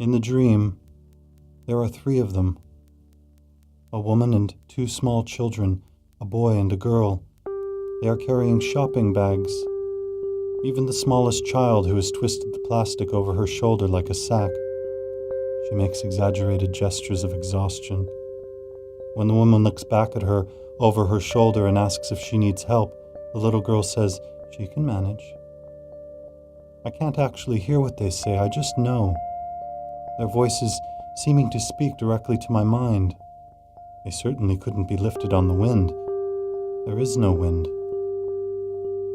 In the dream, there are 3 of them. A woman and 2 small children, a boy and a girl. They are carrying shopping bags. Even the smallest child, who has twisted the plastic over her shoulder like a sack. She makes exaggerated gestures of exhaustion. When the woman looks back at her over her shoulder and asks if she needs help, the little girl says she can manage. I can't actually hear what they say, I just know. Their voices seeming to speak directly to my mind. They certainly couldn't be lifted on the wind. There is no wind.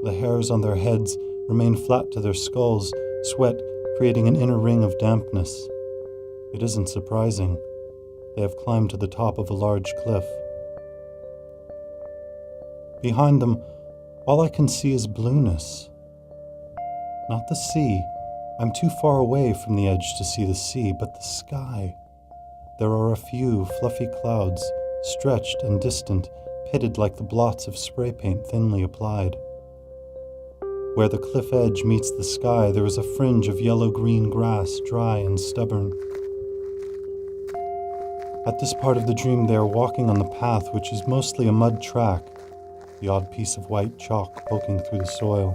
The hairs on their heads remain flat to their skulls, sweat creating an inner ring of dampness. It isn't surprising. They have climbed to the top of a large cliff. Behind them, all I can see is blueness. Not the sea. I'm too far away from the edge to see the sea, but the sky. There are a few fluffy clouds, stretched and distant, pitted like the blots of spray paint thinly applied. Where the cliff edge meets the sky, there is a fringe of yellow-green grass, dry and stubborn. At this part of the dream, they are walking on the path, which is mostly a mud track, the odd piece of white chalk poking through the soil.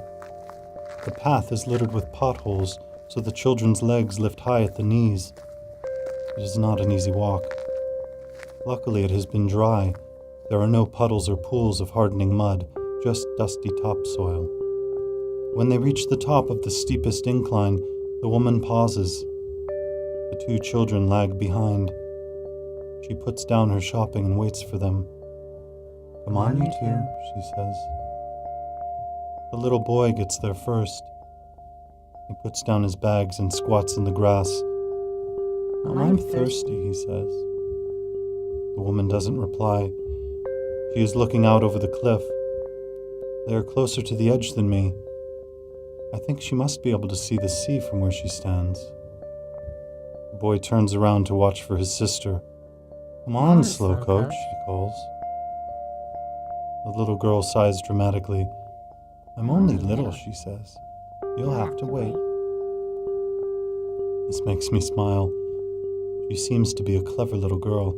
The path is littered with potholes, so the children's legs lift high at the knees. It is not an easy walk. Luckily, it has been dry. There are no puddles or pools of hardening mud, just dusty topsoil. When they reach the top of the steepest incline, the woman pauses. The 2 children lag behind. She puts down her shopping and waits for them. "Come on, you 2, she says. The little boy gets there first. He puts down his bags and squats in the grass. "I'm thirsty," he says. The woman doesn't reply. She is looking out over the cliff. They are closer to the edge than me. I think she must be able to see the sea from where she stands. The boy turns around to watch for his sister. "Come on, slow coach," she calls. The little girl sighs dramatically. "I'm only little," she says. "You'll have to wait." This makes me smile. She seems to be a clever little girl.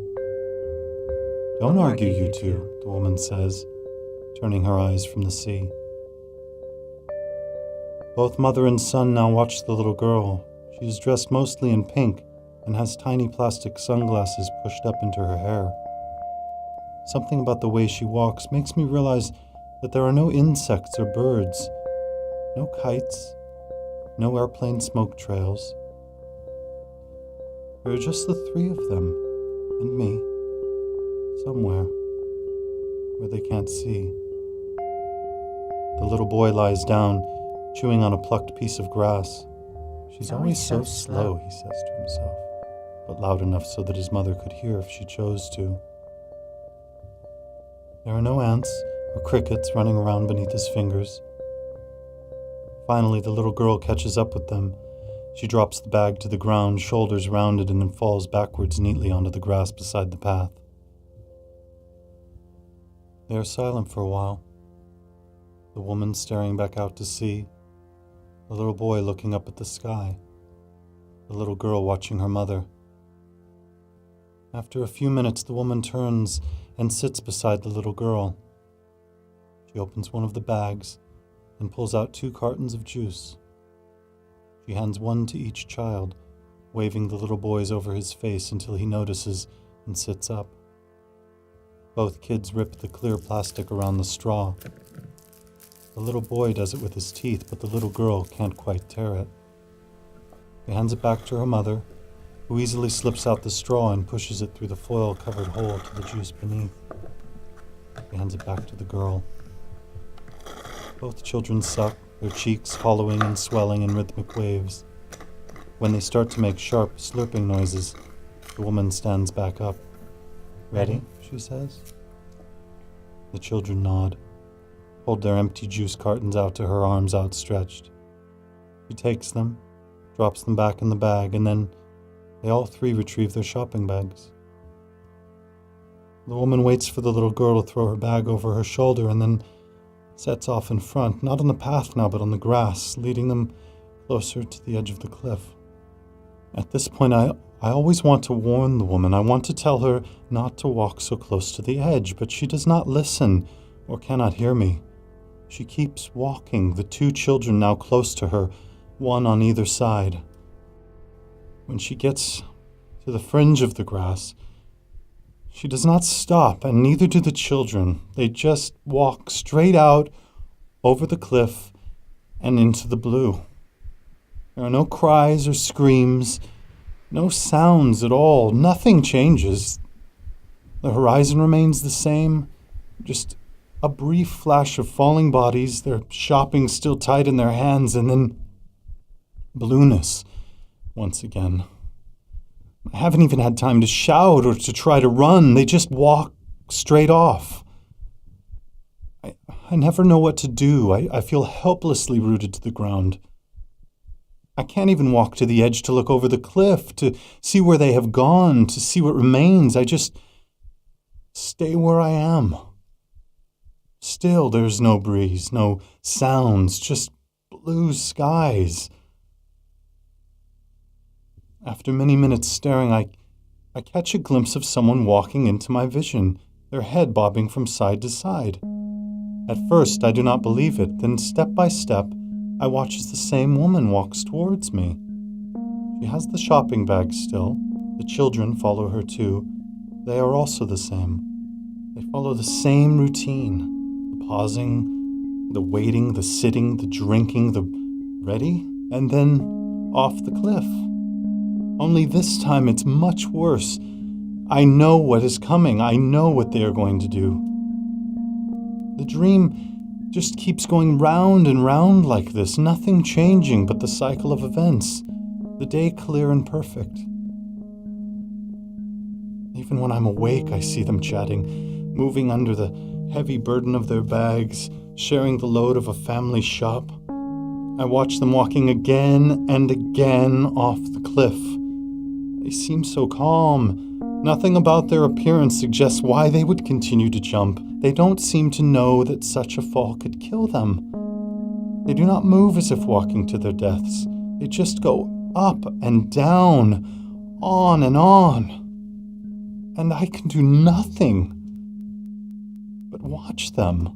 "Don't argue, you 2, the woman says, turning her eyes from the sea. Both mother and son now watch the little girl. She is dressed mostly in pink and has tiny plastic sunglasses pushed up into her hair. Something about the way she walks makes me realize that there are no insects or birds, no kites, no airplane smoke trails. There are just the 3 of them, and me, somewhere, where they can't see. The little boy lies down, chewing on a plucked piece of grass. "She's always so slow," he says to himself, but loud enough so that his mother could hear if she chose to. There are no ants or crickets running around beneath his fingers. Finally, the little girl catches up with them. She drops the bag to the ground, shoulders rounded, and then falls backwards neatly onto the grass beside the path. They are silent for a while. The woman staring back out to sea, the little boy looking up at the sky, the little girl watching her mother. After a few minutes, the woman turns and sits beside the little girl. She opens one of the bags and pulls out 2 cartons of juice. She hands one to each child, waving the little boy's over his face until he notices and sits up. Both kids rip the clear plastic around the straw. The little boy does it with his teeth, but the little girl can't quite tear it. He hands it back to her mother, who easily slips out the straw and pushes it through the foil-covered hole to the juice beneath. He hands it back to the girl. Both children suck, their cheeks hollowing and swelling in rhythmic waves. When they start to make sharp, slurping noises, the woman stands back up. "Ready?" she says. The children nod, hold their empty juice cartons out to her, arms outstretched. She takes them, drops them back in the bag, and then they all 3 retrieve their shopping bags. The woman waits for the little girl to throw her bag over her shoulder and then sets off in front, not on the path now, but on the grass, leading them closer to the edge of the cliff. At this point, I always want to warn the woman. I want to tell her not to walk so close to the edge, but she does not listen or cannot hear me. She keeps walking, the 2 children now close to her, one on either side. When she gets to the fringe of the grass, she does not stop, and neither do the children. They just walk straight out over the cliff and into the blue. There are no cries or screams, no sounds at all. Nothing changes. The horizon remains the same, just a brief flash of falling bodies, their shopping still tight in their hands, and then blueness once again. I haven't even had time to shout or to try to run. They just walk straight off. I never know what to do. I feel helplessly rooted to the ground. I can't even walk to the edge to look over the cliff, to see where they have gone, to see what remains. I just stay where I am. Still, there's no breeze, no sounds, just blue skies. After many minutes staring, I catch a glimpse of someone walking into my vision, their head bobbing from side to side. At first, I do not believe it. Then, step by step, I watch as the same woman walks towards me. She has the shopping bag still. The children follow her too. They are also the same. They follow the same routine. The pausing, the waiting, the sitting, the drinking, the ready, and then off the cliff. Only this time it's much worse. I know what is coming. I know what they are going to do. The dream just keeps going round and round like this, nothing changing but the cycle of events, the day clear and perfect. Even when I'm awake, I see them chatting, moving under the heavy burden of their bags, sharing the load of a family shop. I watch them walking again and again off the cliff. They seem so calm. Nothing about their appearance suggests why they would continue to jump. They don't seem to know that such a fall could kill them. They do not move as if walking to their deaths. They just go up and down, on and on. And I can do nothing but watch them.